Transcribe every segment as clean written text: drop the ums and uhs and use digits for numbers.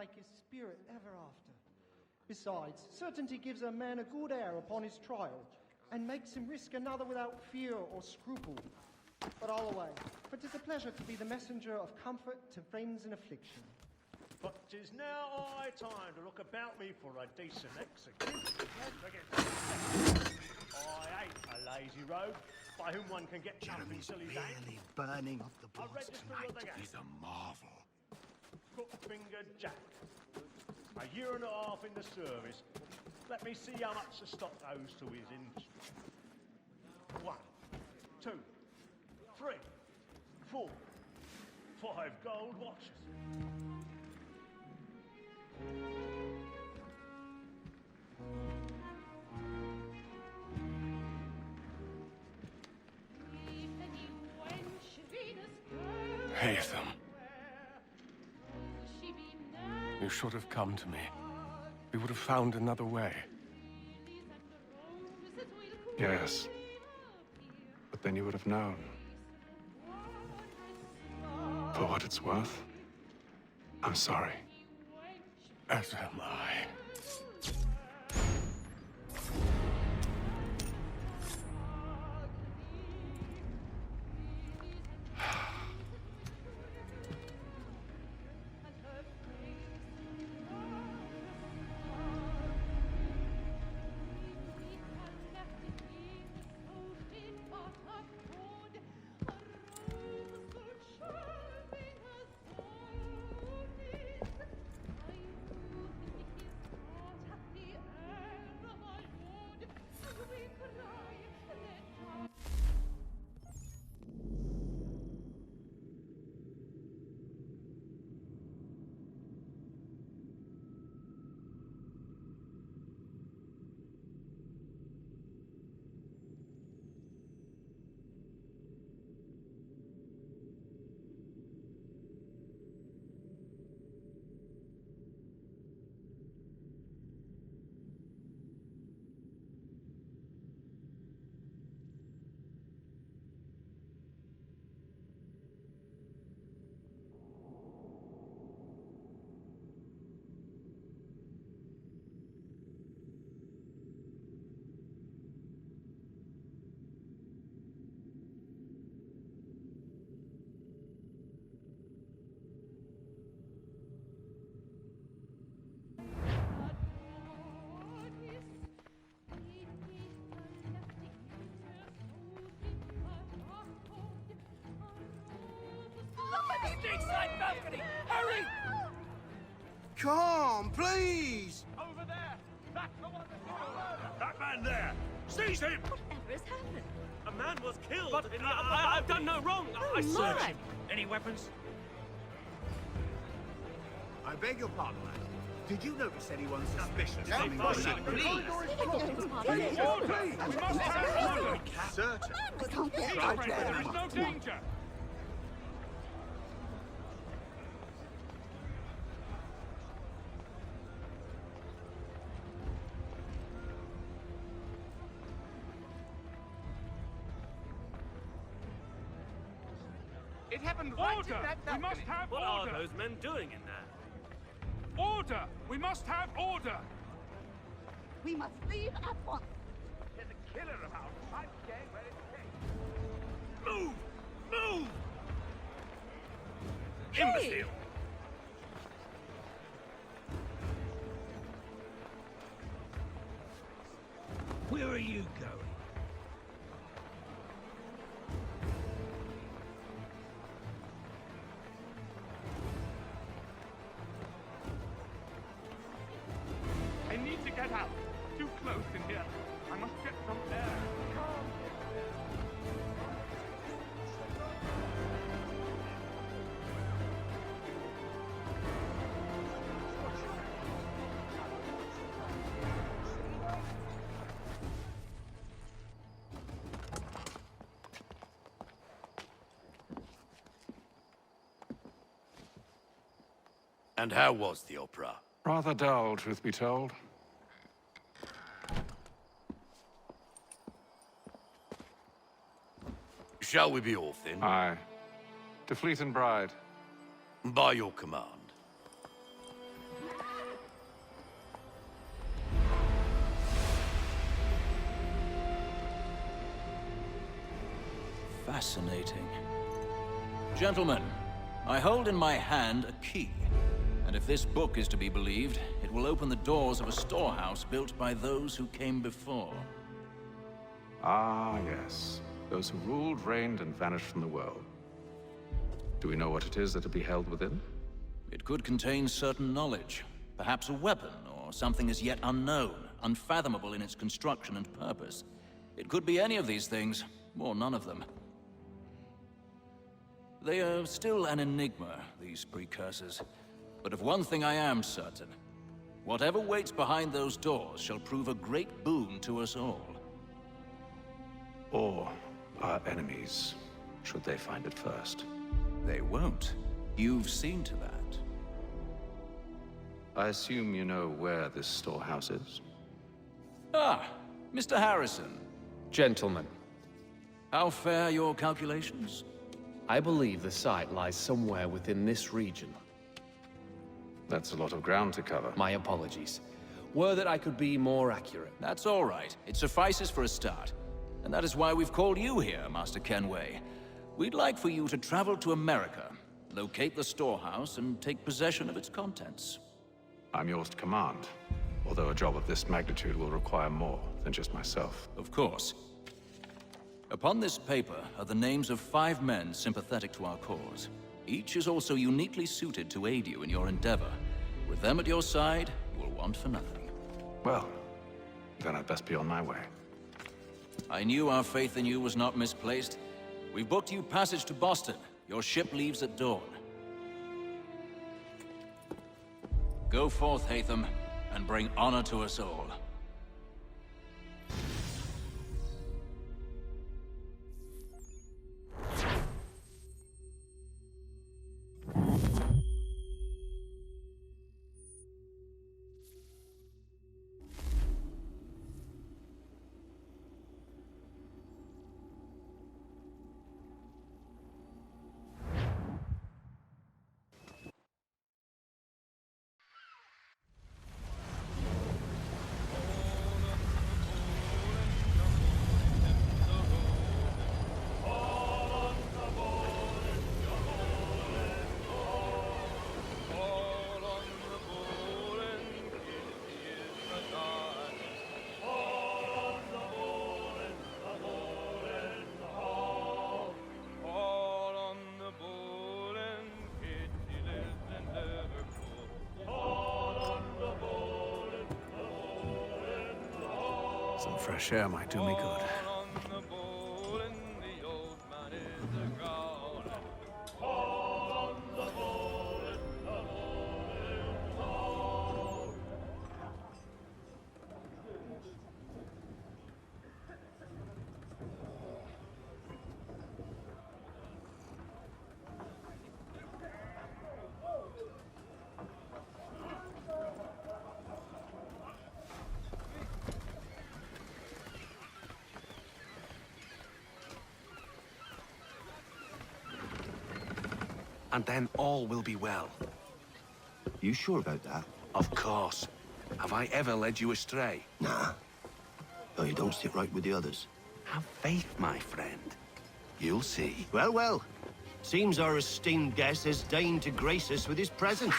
break his spirit ever after. Besides, certainty gives a man a good air upon his trial, and makes him risk another without fear or scruple. But I'll away, for 'tis a pleasure to be the messenger of comfort to friends in affliction. But 'tis now high time to look about me for a decent execution. I hate a lazy rogue by whom one can get nothing Jeremy's till he's really hanged. burning off the I'll boards register tonight. with the gang. He's a marvel. Crook-fingered Jack. A year and a half in the service. Let me see how much the stock owes to his industry. 1, 2, 3, 4, 5 gold watches. Haytham. You should have come to me. We would have found another way. Yes. But then you would have known. For what it's worth, I'm sorry. As am I. Hurry! Come, please! Over there! That's the one that's that man there! Seize him! Whatever has happened? A man was killed But in the I've done no wrong. I searched my. him. Any weapons? I beg your pardon, lad. Did you notice anyone suspicious Yeah, coming please. from that Please. police? Order! We must have order! Certain. I can't get Try to There get is him no up. danger! It happened right Order! in that We balcony. must have What are order! those men doing in there? Order! We must have order! We must leave at once. There's a killer about. I'm staying where it's safe. Move! Move! Imbecile! Where are you going? I need to get out. Too close in here. I must get some air. And how was the opera? Rather dull, truth be told. Shall we be off then? Aye. To Fleet and Bride. By your command. Fascinating. Gentlemen, I hold in my hand a key. And if this book is to be believed, it will open the doors of a storehouse built by those who came before. Ah, yes. Those who ruled, reigned, and vanished from the world. Do we know what it is that will be held within? It could contain certain knowledge. Perhaps a weapon, or something as yet unknown, unfathomable in its construction and purpose. It could be any of these things, or none of them. They are still an enigma, these precursors. But of one thing I am certain. Whatever waits behind those doors shall prove a great boon to us all. Or our enemies, should they find it first. They won't. You've seen to that. I assume you know where this storehouse is? Ah, Mr. Harrison. Gentlemen, How fare your calculations? I believe the site lies somewhere within this region. That's a lot of ground to cover. My apologies. Were that I could be more accurate. That's all right. It suffices for a start. And that is why we've called you here, Master Kenway. We'd like for you to travel to America, locate the storehouse, and take possession of its contents. I'm yours to command, although a job of this magnitude will require more than just myself. Of course. Upon this paper are the names of 5 men sympathetic to our cause. Each is also uniquely suited to aid you in your endeavor. With them at your side, you will want for nothing. Well, then I'd best be on my way. I knew our faith in you was not misplaced. We've booked you passage to Boston. Your ship leaves at dawn. Go forth, Hatham, and bring honor to us all. Some fresh air might do me good. And then all will be well. You sure about that? Of course. Have I ever led you astray? Nah. No, you don't sit right with the others. Have faith, my friend. You'll see. Well, well. Seems our esteemed guest has deigned to grace us with his presence.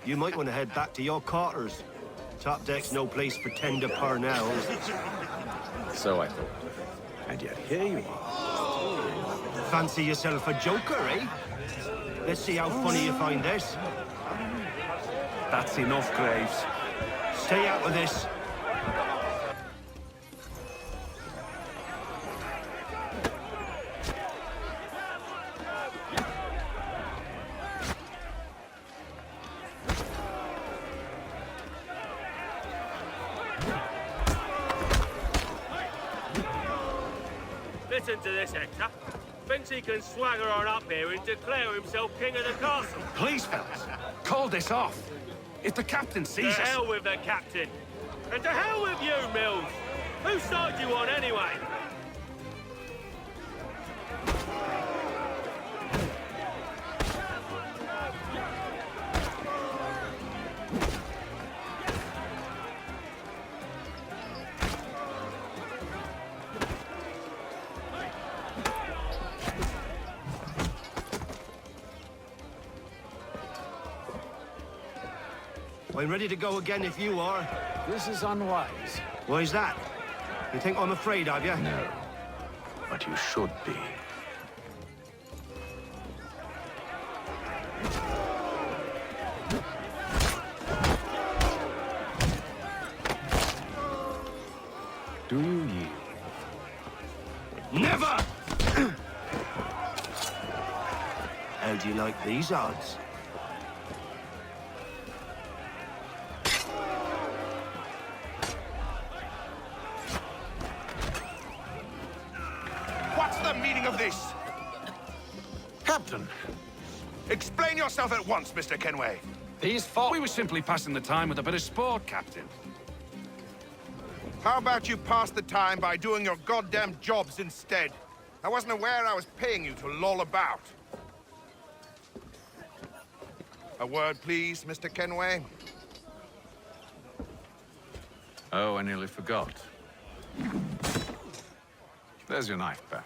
You might want to head back to your quarters. Top deck's no place for tender parnells. So I thought. And yet here you are. Fancy yourself a joker, eh? Let's see how funny you find this. That's enough, Graves. Stay out of this. Listen to this, Hector. Thinks he can swagger on up here and declare himself king of the castle. Please, fellas, call this off. If the captain To sees us... hell with the captain. And to hell with you, Mills. Whose side do you on anyway? I'm ready to go again if you are. This is unwise. Why's that? You think I'm afraid of you? No. But you should be. Do you yield? Never! How do you like these odds? What's the meaning of this? Captain! Explain yourself at once, Mr. Kenway. These fought. We were simply passing the time with a bit of sport, Captain. How about you pass the time by doing your goddamn jobs instead? I wasn't aware I was paying you to loll about. A word, please, Mr. Kenway. Oh, I nearly forgot. There's your knife back.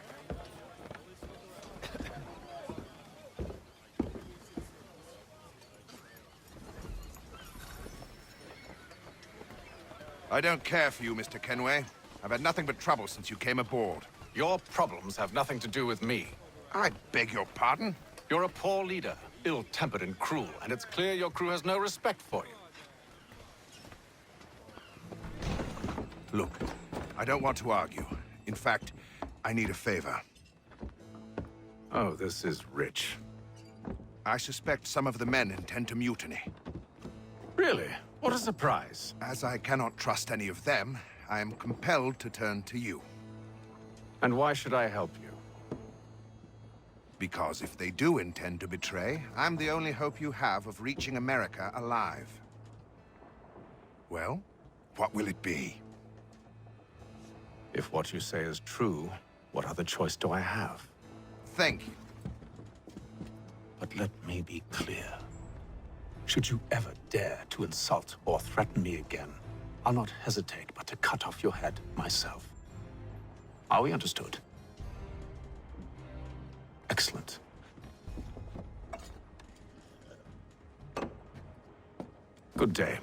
I don't care for you, Mr. Kenway. I've had nothing but trouble since you came aboard. Your problems have nothing to do with me. I beg your pardon? You're a poor leader, ill-tempered and cruel, and it's clear your crew has no respect for you. Look, I don't want to argue. In fact, I need a favor. Oh, this is rich. I suspect some of the men intend to mutiny. Really? What a surprise. As I cannot trust any of them, I am compelled to turn to you. And why should I help you? Because if they do intend to betray, I'm the only hope you have of reaching America alive. Well, what will it be? If what you say is true, what other choice do I have? Thank you. But let me be clear. Should you ever dare to insult or threaten me again, I'll not hesitate but to cut off your head myself. Are we understood? Excellent. Good day.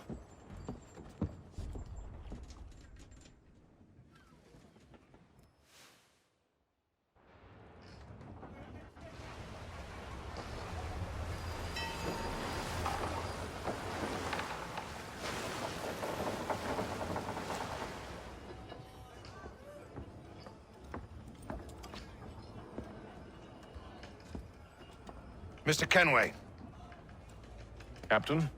Mr. Kenway. Captain?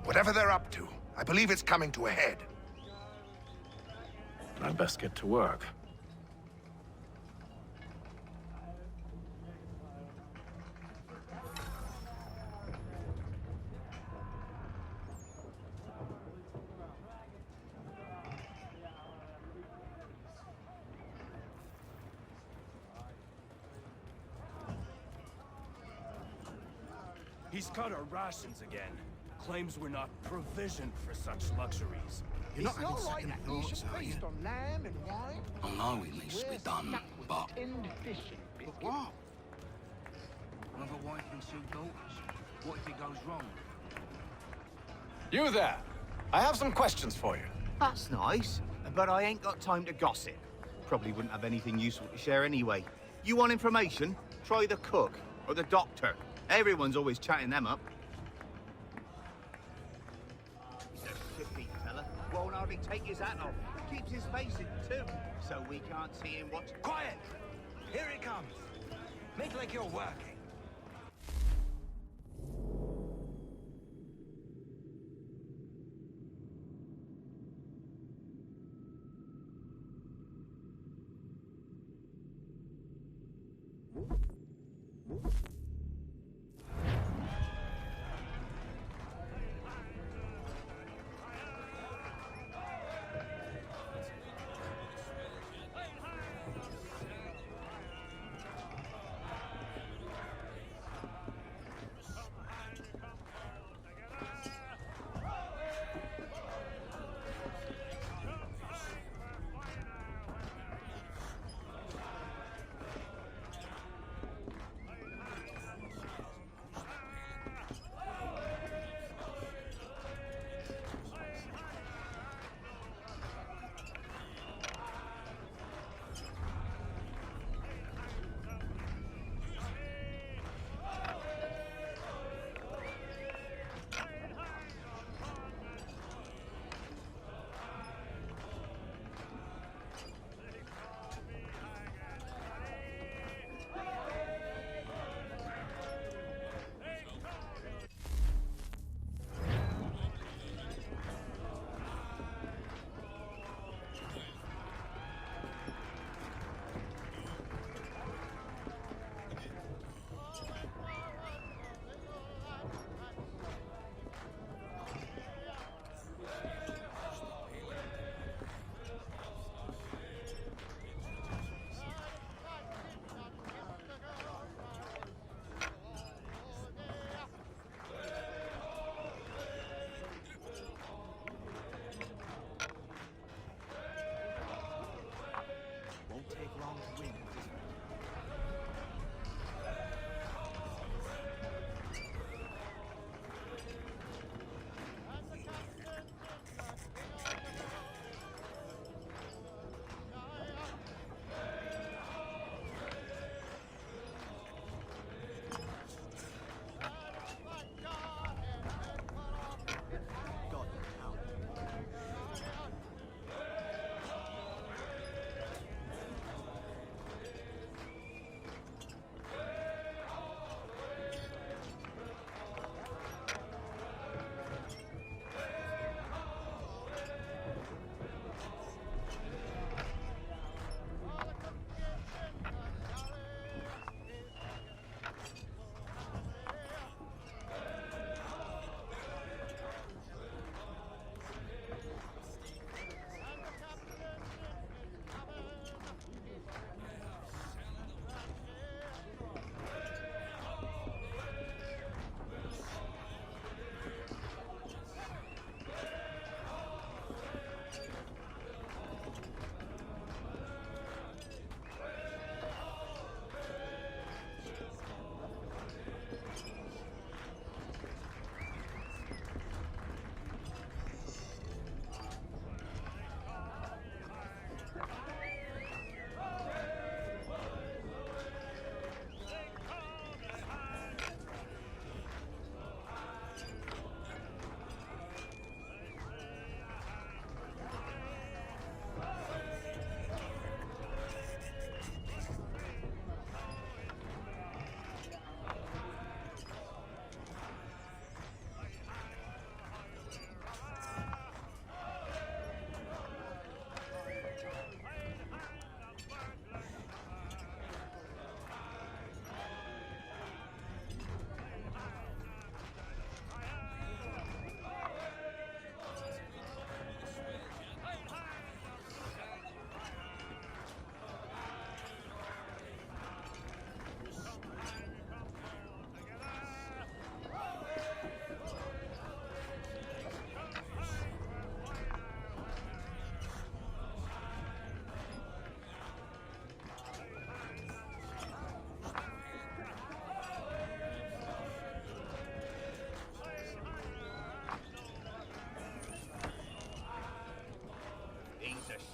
Whatever they're up to, I believe it's coming to a head. I'd best get to work. He's cut our rations again. Claims we're not provisioned for such luxuries. You're not having second thoughts, are you? on lamb and wine. I know it needs to be done, but... Inefficient. What? Another wife and 2 daughters. What if it goes wrong? You there! I have some questions for you. That's nice, but I ain't got time to gossip. Probably wouldn't have anything useful to share anyway. You want information? Try the cook or the doctor. Everyone's always chatting them up. He's a shifty fella. Won't hardly take his hat off. Keeps his face in too, so we can't see him watch. Quiet! Here it comes. Make like you're working. wrong to win.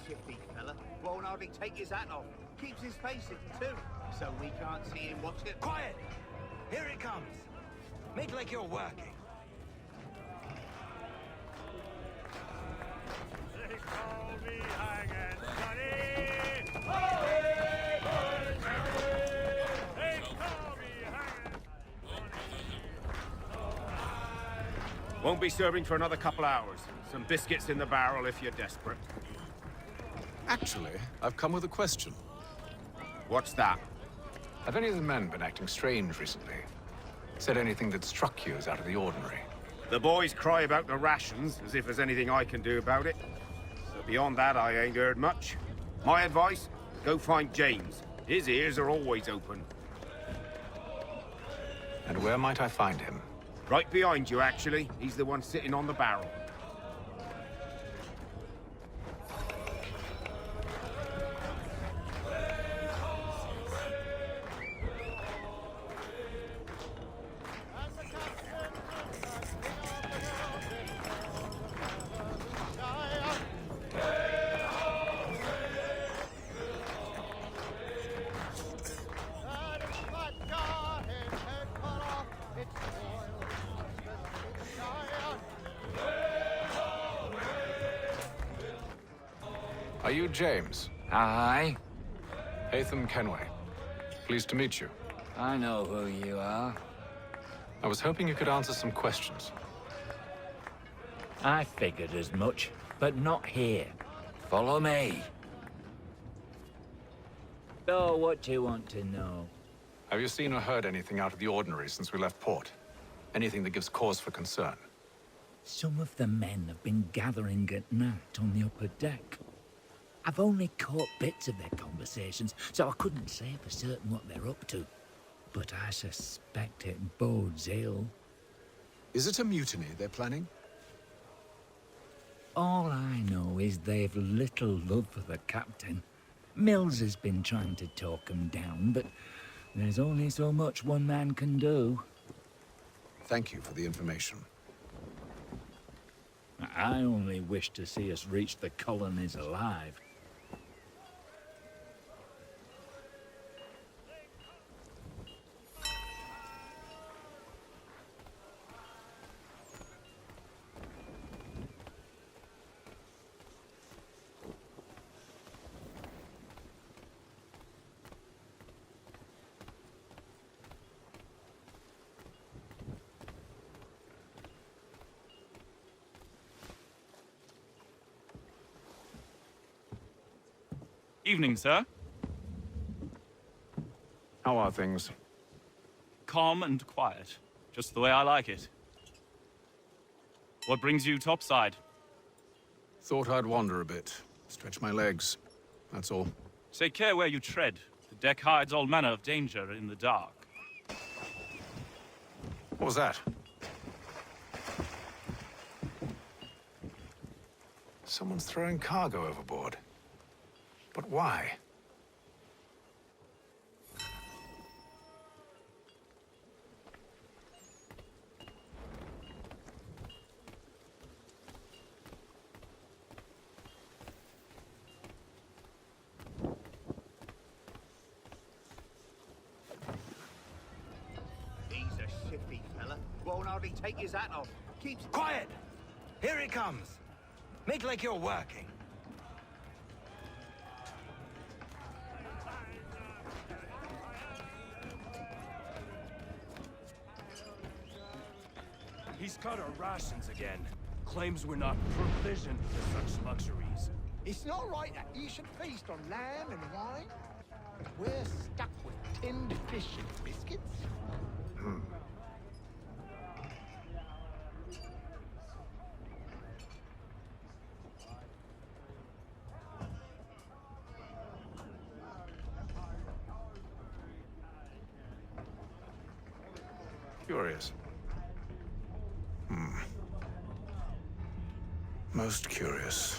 Shifty fella. Won't hardly take his hat off. Keeps his face hidden too, so we can't see him watch it. Quiet! Here it comes. Make like you're working. They call me hanging, Johnny! They call me hanging, Won't be serving for another couple hours. Some biscuits in the barrel if you're desperate. Actually, I've come with a question. What's that? Have any of the men been acting strange recently? Said anything that struck you as out of the ordinary? The boys cry about the rations, as if there's anything I can do about it. But beyond that, I ain't heard much. My advice? Go find James. His ears are always open. And where might I find him? Right behind you, actually. He's the one sitting on the barrel. Are you James? Aye. Haytham Kenway. Pleased to meet you. I know who you are. I was hoping you could answer some questions. I figured as much, but not here. Follow me. So, what do you want to know? Have you seen or heard anything out of the ordinary since we left port? Anything that gives cause for concern? Some of the men have been gathering at night on the upper deck. I've only caught bits of their conversations, so I couldn't say for certain what they're up to. But I suspect it bodes ill. Is it a mutiny they're planning? All I know is they've little love for the captain. Mills has been trying to talk him down, but there's only so much one man can do. Thank you for the information. I only wish to see us reach the colonies alive. Evening, sir. How are things? Calm and quiet. Just the way I like it. What brings you topside? Thought I'd wander a bit. Stretch my legs. That's all. Take care where you tread. The deck hides all manner of danger in the dark. What was that? Someone's throwing cargo overboard. But why? He's a shifty fella. Won't hardly take his hat off. Keeps quiet. Here he comes. Make like you're working. He's cut our rations again. Claims we're not provisioned for such luxuries. It's not right that you should feast on lamb and wine. We're stuck with tinned fish and biscuits. Curious. Most curious.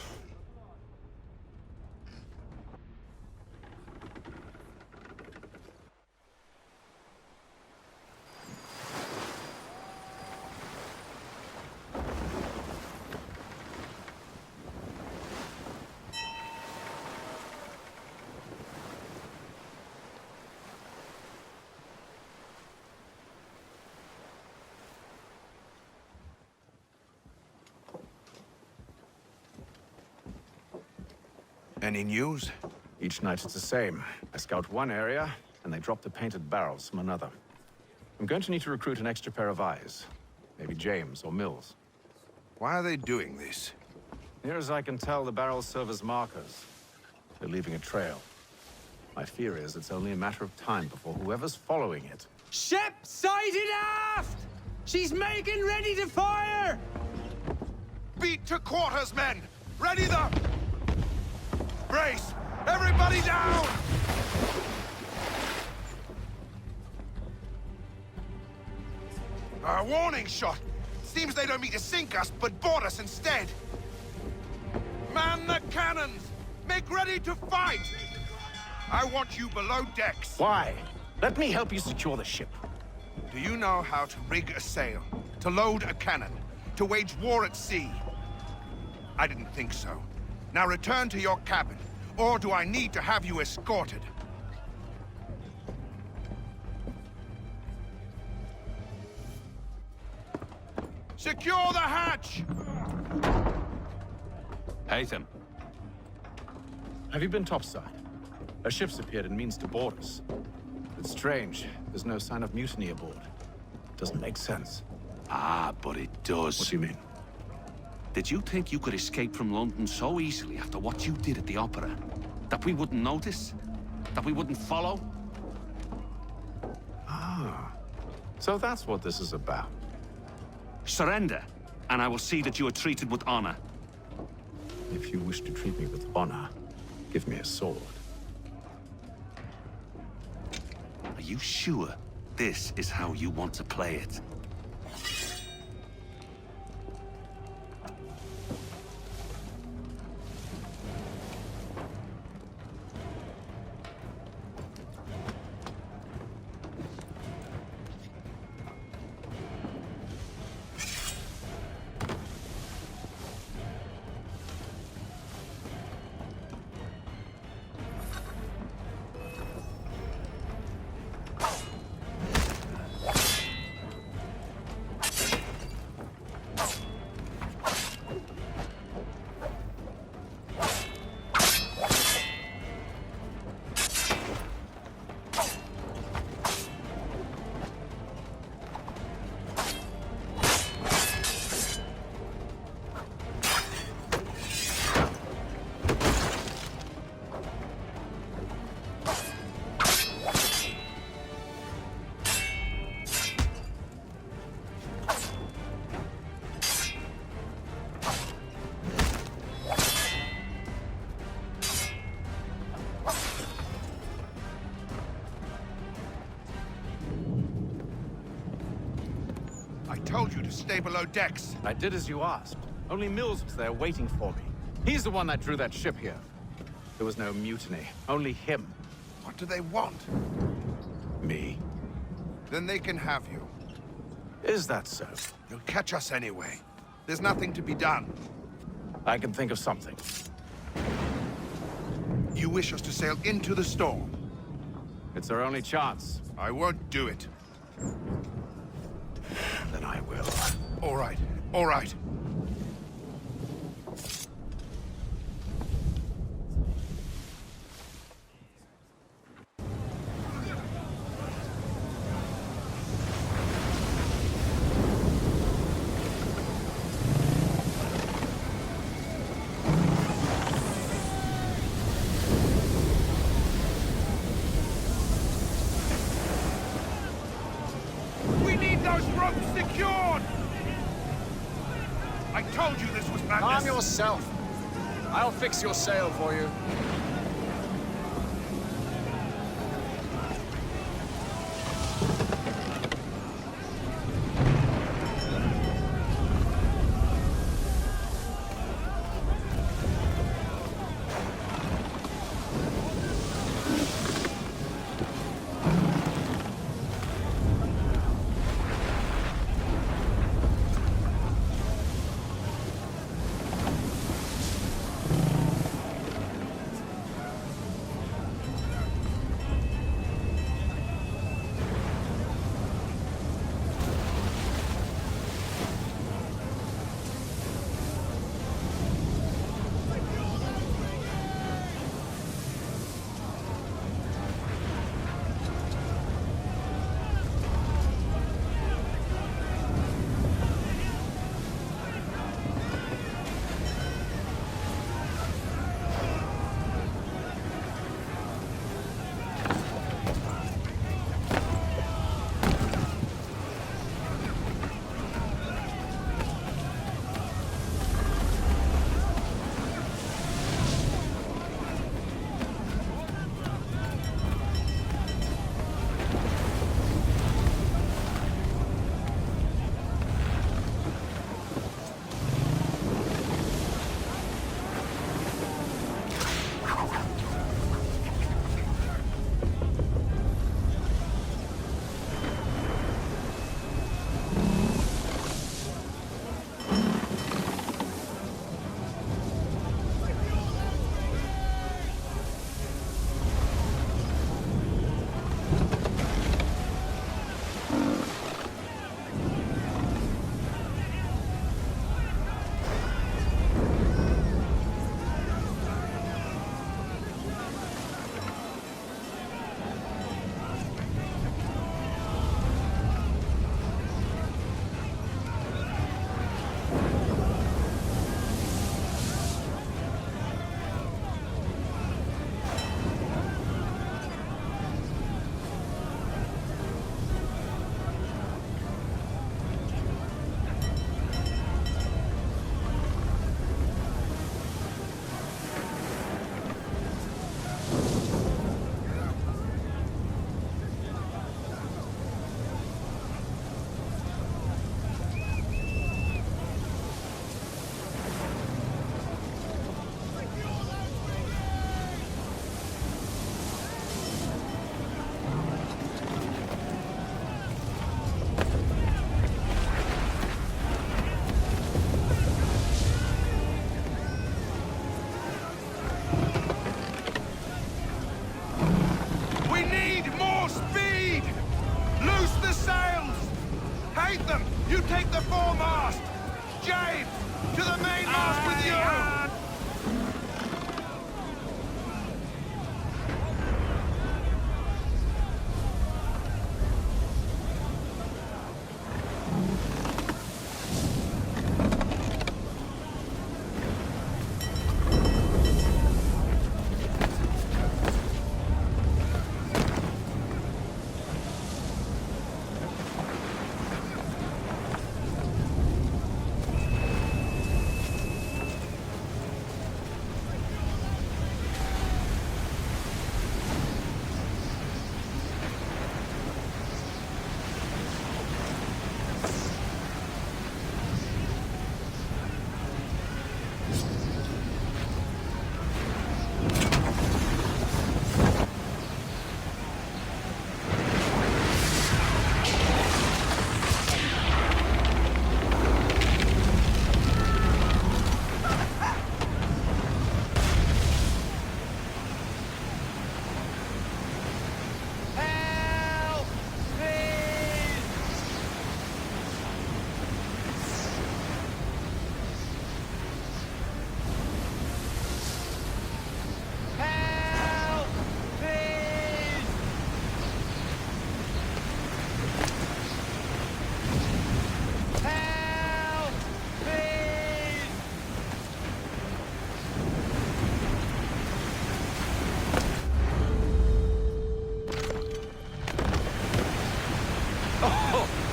Any news? Each night it's the same. I scout one area, and they drop the painted barrels from another. I'm going to need to recruit an extra pair of eyes. Maybe James or Mills. Why are they doing this? Near as I can tell, the barrels serve as markers. They're leaving a trail. My fear is it's only a matter of time before whoever's following it... Ship sighted aft! She's making ready to fire! Beat to quarters, men! Ready the... Brace! Everybody down! A warning shot! Seems they don't mean to sink us, but board us instead! Man the cannons! Make ready to fight! I want you below decks. Why? Let me help you secure the ship. Do you know how to rig a sail? To load a cannon? To wage war at sea? I didn't think so. Now return to your cabin, or do I need to have you escorted? Secure the hatch! Haytham. Have you been topside? A ship's appeared and means to board us. It's strange. There's no sign of mutiny aboard. Doesn't make sense. Ah, but it does. What do you mean? Did you think you could escape from London so easily after what you did at the opera? That we wouldn't notice? That we wouldn't follow? Ah. So that's what this is about. Surrender, and I will see that you are treated with honor. If you wish to treat me with honor, give me a sword. Are you sure this is how you want to play it? told you to stay below decks. I did as you asked. Only Mills was there waiting for me. He's the one that drew that ship here. There was no mutiny, only him. What do they want? Me. Then they can have you. Is that so? You'll catch us anyway. There's nothing to be done. I can think of something. You wish us to sail into the storm? It's our only chance. I won't do it. Then I will. All right, all right. Calm yourself. I'll fix your sail for you.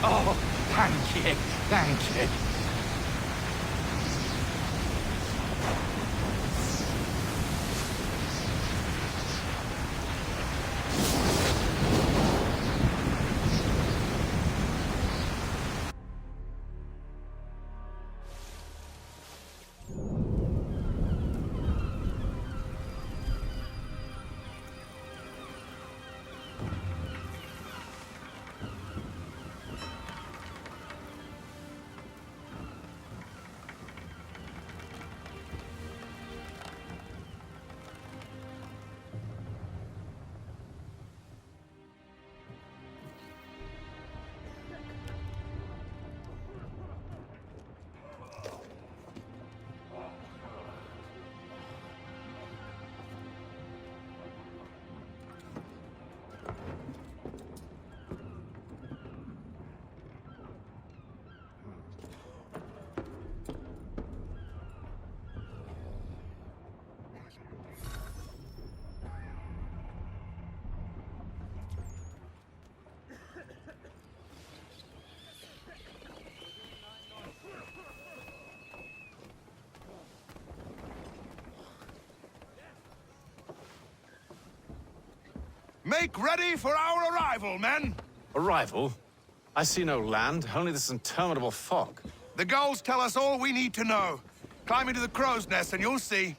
Oh, thank you. Thank you. Make ready for our arrival, men! Arrival? I see no land, only this interminable fog. The gulls tell us all we need to know. Climb into the crow's nest and you'll see.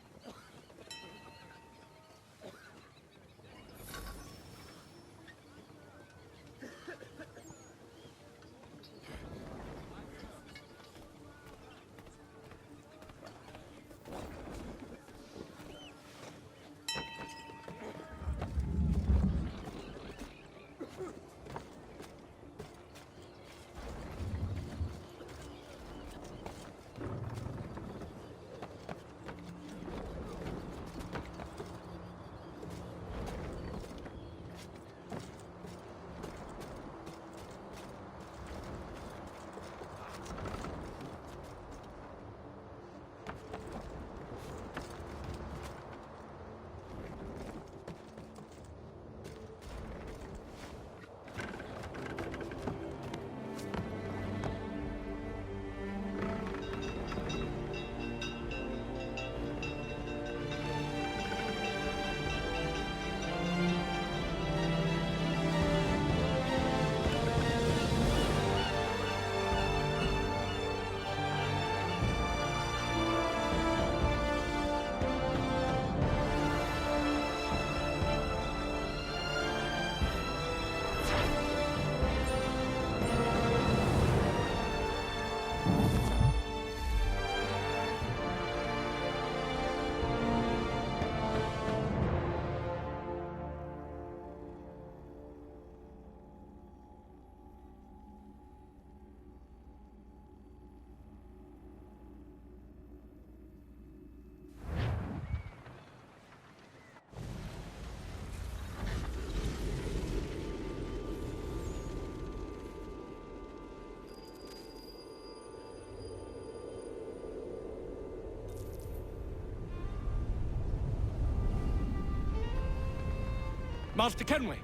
Master Kenway!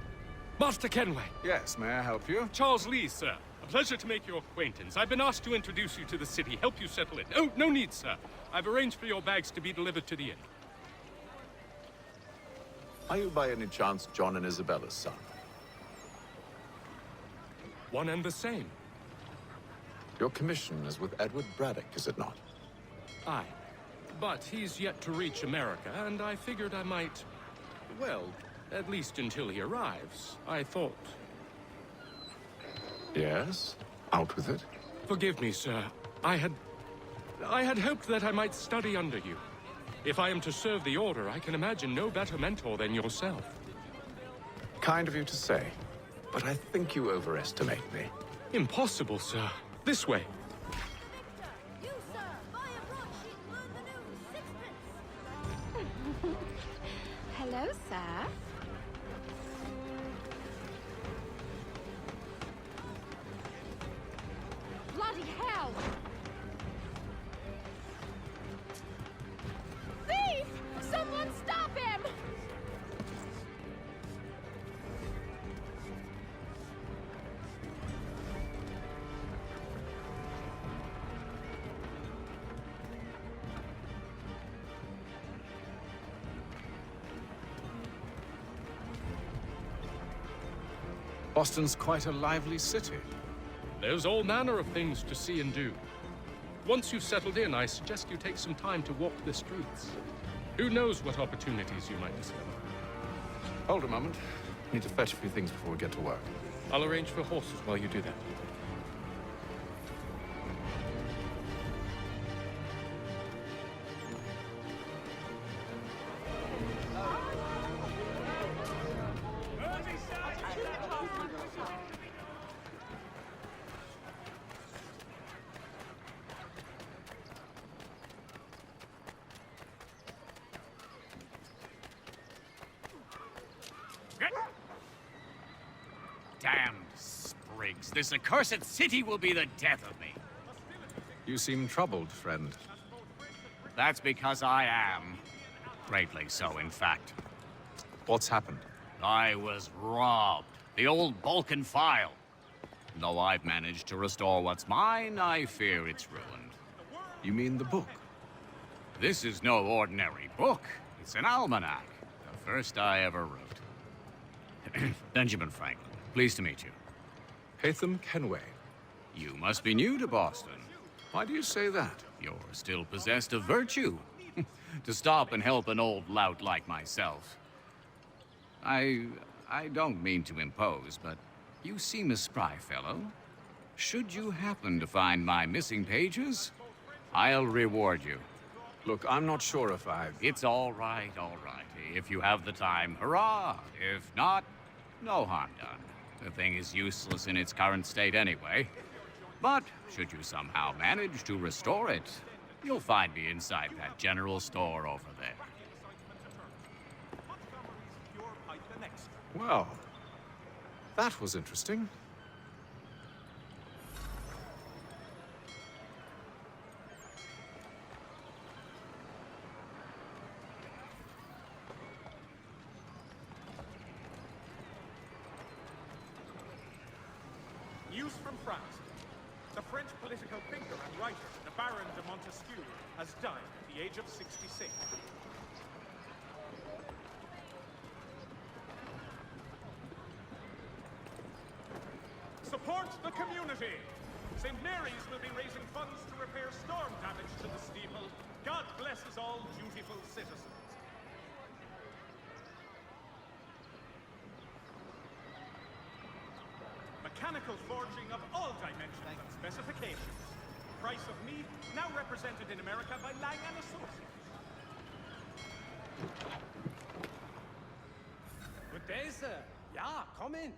Master Kenway! Yes, may I help you? Charles Lee, sir. A pleasure to make your acquaintance. I've been asked to introduce you to the city, help you settle in. Oh, no need, sir. I've arranged for your bags to be delivered to the inn. Are you by any chance John and Isabella's son? One and the same. Your commission is with Edward Braddock, is it not? Aye. But he's yet to reach America, and I figured I might... well, at least until he arrives. I thought... Yes? Out with it? Forgive me, sir. I had hoped that I might study under you. If I am to serve the Order, I can imagine no better mentor than yourself. Kind of you to say, but I think you overestimate me. Impossible, sir. This way. You, sir, buy a broadsheet, learn the news, 6 Hello, sir. Bloody hell! Thief! Someone stop him! Boston's quite a lively city. There's all manner of things to see and do. Once you've settled in, I suggest you take some time to walk the streets. Who knows what opportunities you might discover. Hold a moment. Need to fetch a few things before we get to work. I'll arrange for horses while you do that. Damned sprigs. This accursed city will be the death of me. You seem troubled, friend. That's because I am. Greatly so, in fact. What's happened? I was robbed. The old Balkan file. Though I've managed to restore what's mine, I fear it's ruined. You mean the book? This is no ordinary book. It's an almanac. The first I ever wrote. Benjamin Franklin. Pleased to meet you. Haytham Kenway. You must be new to Boston. Why do you say that? You're still possessed of virtue. To stop and help an old lout like myself. I don't mean to impose, but you seem a spry fellow. Should you happen to find my missing pages, I'll reward you. Look, I'm not sure if I've... It's all right, all right. If you have the time, hurrah! If not, no harm done. The thing is useless in its current state anyway. But should you somehow manage to restore it, you'll find me inside that general store over there. Well, that was interesting. News from France. The French political thinker and writer, the Baron de Montesquieu, has died at the age of 66. Support the community! St. Mary's will be raising funds to repair storm damage to the steeple. God blesses all dutiful citizens. Mechanical forging of all dimensions and specifications. Price of meat now represented in America by Lang & Associates. Good day, sir. Yeah, come in.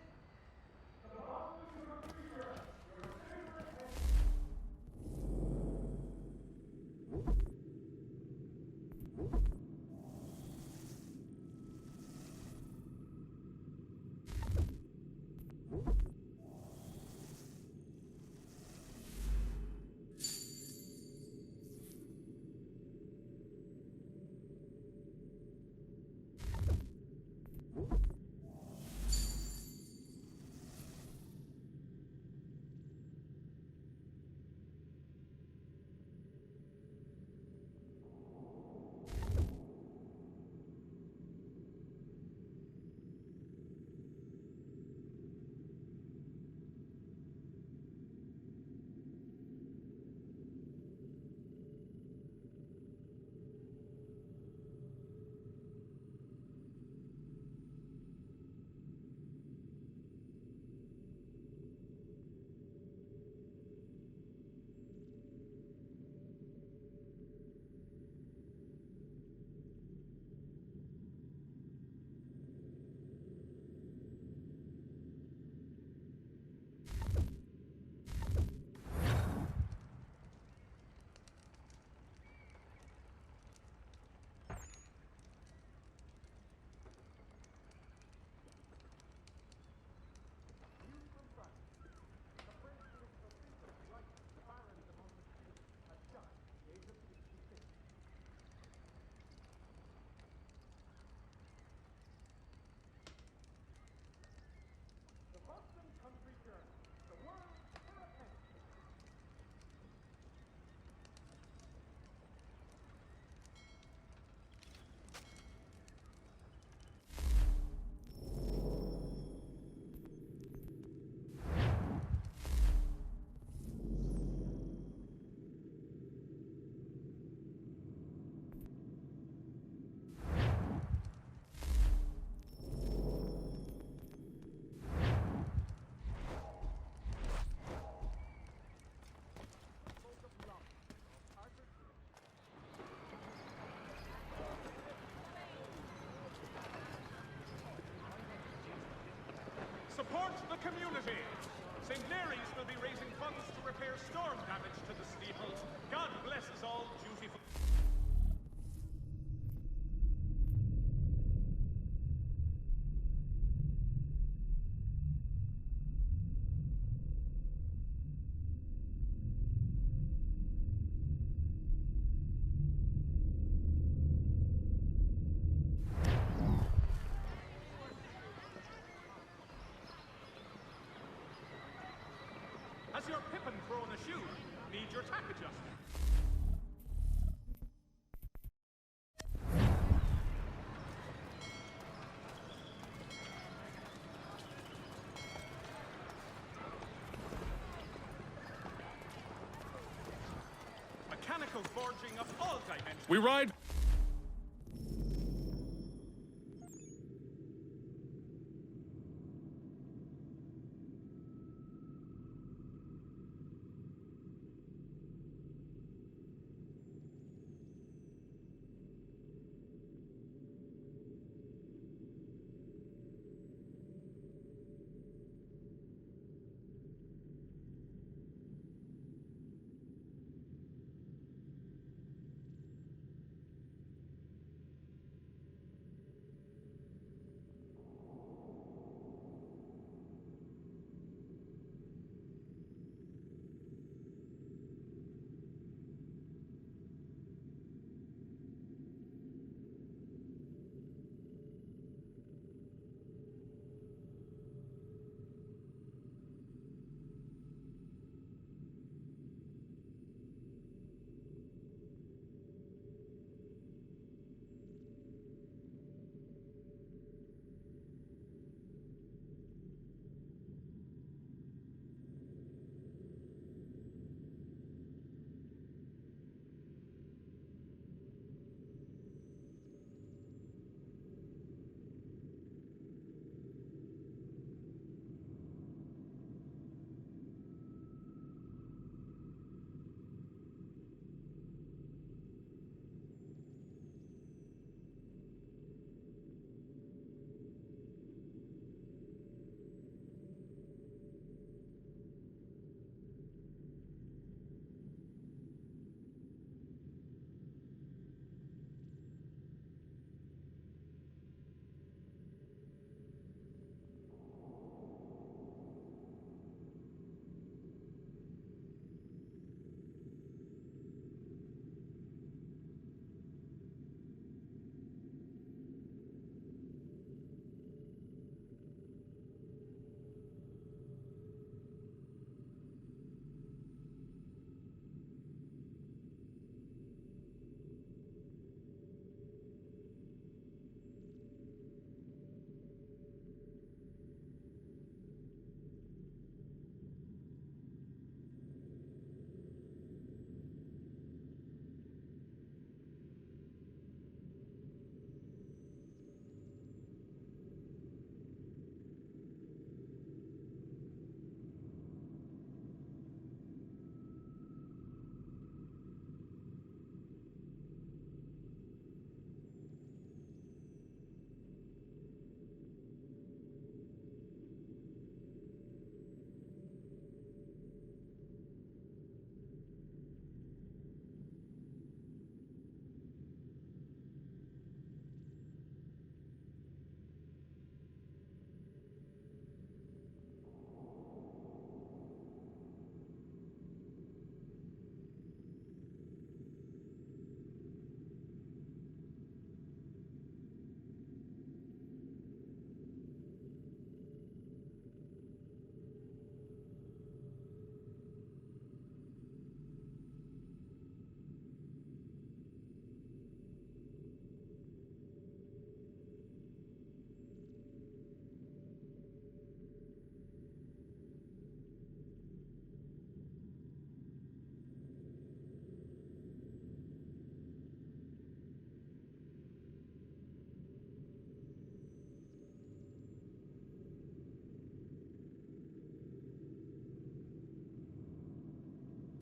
Support the community. St. Mary's will be raising funds to repair storm damage to the steeple. God bless us all dutiful. Has your pippin thrown a shoe? Need your tack adjusted? Mechanical forging of all dimensions. We ride.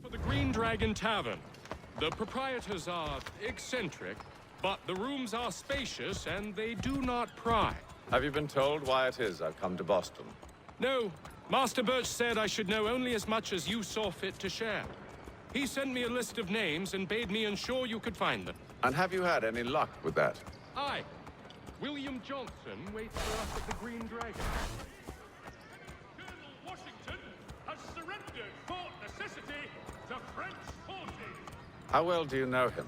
For the Green Dragon Tavern. The proprietors are eccentric, but the rooms are spacious and they do not pry. Have you been told why it is I've come to Boston? No, Master Birch said I should know only as much as you saw fit to share. He sent me a list of names and bade me ensure you could find them. And have you had any luck with that? Aye. William Johnson waits for us at the Green Dragon. Colonel Washington has surrendered Fort Necessity to French forces. How well do you know him?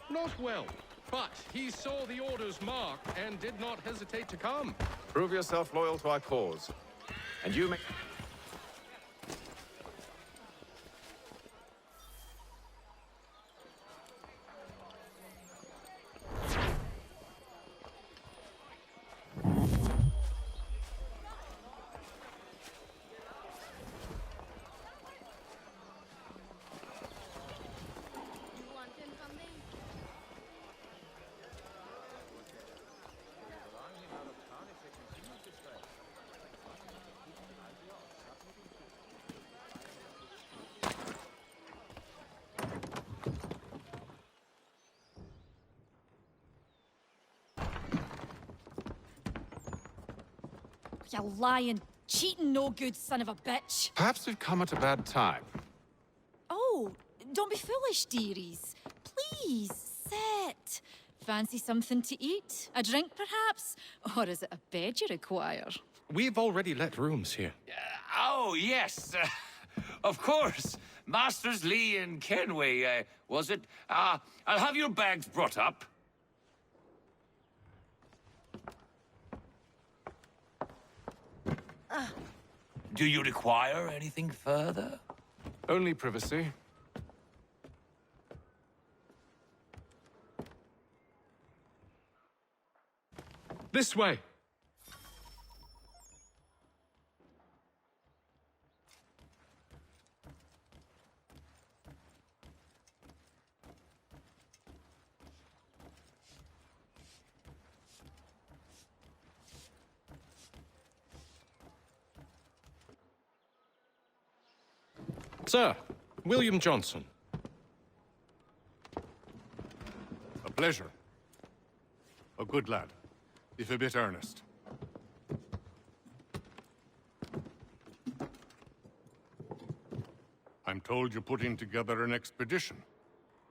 Not well, but he saw the orders marked and did not hesitate to come. Prove yourself loyal to our cause. And you may... You lying, cheating, no good son of a bitch. Perhaps we've come at a bad time. Oh, don't be foolish, dearies. Please, sit. Fancy something to eat? A drink, perhaps? Or is it a bed you require? We've already let rooms here. Oh, yes. Of course. Masters Lee and Kenway, was it? I'll have your bags brought up. Do you require anything further? Only privacy. This way. Sir, William Johnson. A pleasure. A good lad, if a bit earnest. I'm told you're putting together an expedition.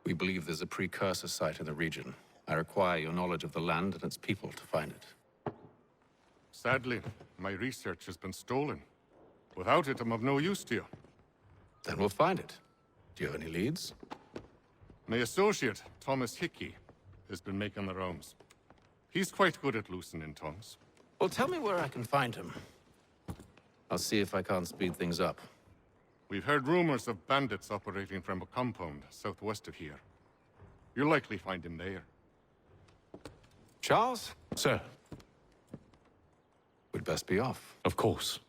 We believe there's a precursor site in the region. I require your knowledge of the land and its people to find it. Sadly, my research has been stolen. Without it, I'm of no use to you. Then we'll find it. Do you have any leads? My associate, Thomas Hickey, has been making the rounds. He's quite good at loosening tongues. Well, tell me where I can find him. I'll see if I can't speed things up. We've heard rumors of bandits operating from a compound southwest of here. You'll likely find him there. Charles? Sir. We'd best be off. Of course.